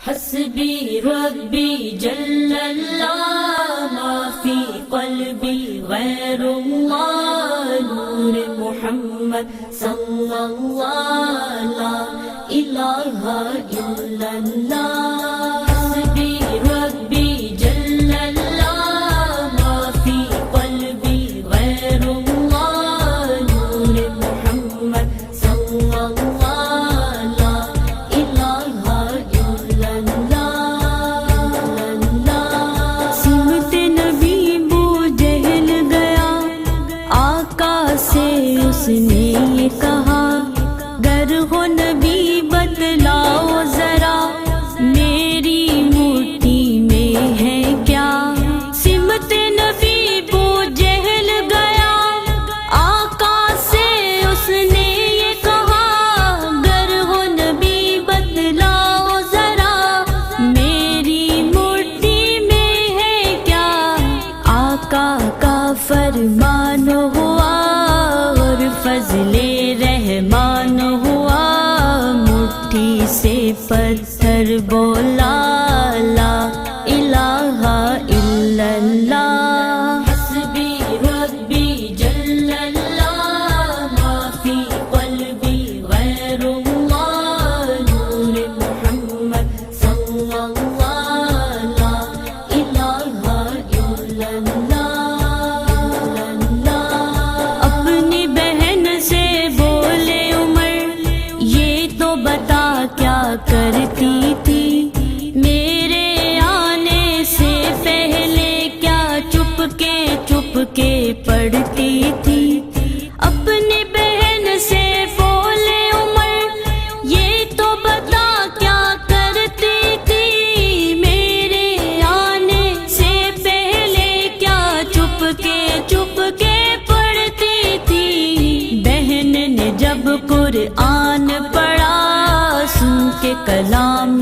حسبی ربی جل اللہ ما فی قلبی غیر اللہ نور محمد صلی اللہ لا الہ الا اللہ حسبی ربی جل اللہ ما فی قلبی غیر اللہ نور محمد صلی اللہ لا الہ الا اللہ سمت نبی بو جہل گیا آقا سے اس نے یہ کہا گر ہو نبی بتلاؤ ذرا میری مٹھی میں ہے کیا سمت نبی بو جہل گیا آقا سے اس نے یہ کہا گر ہو نبی بتلاؤ ذرا میری مٹھی میں ہے کیا آقا کا فرمان ہوا اور فضل رحمان ہوا مٹھی سے پتھر بولا لا الہ الا اللہ حسبی ربی جل اللہ ما فی قلبی غیر اللہ نور محمد صلی اللہ لا الہ الا اللہ اپنی بہن سے بولے عمر یہ تو بتا کیا کرتی تھی میرے آنے سے پہلے کیا چپ کے پڑھتی تھی اپنی بہن سے بولے عمر یہ تو بتا کیا کرتی تھی میرے آنے سے پہلے کیا چپ کے پڑھتی تھی بہن نے جب قرآن پڑھا سن کے کلام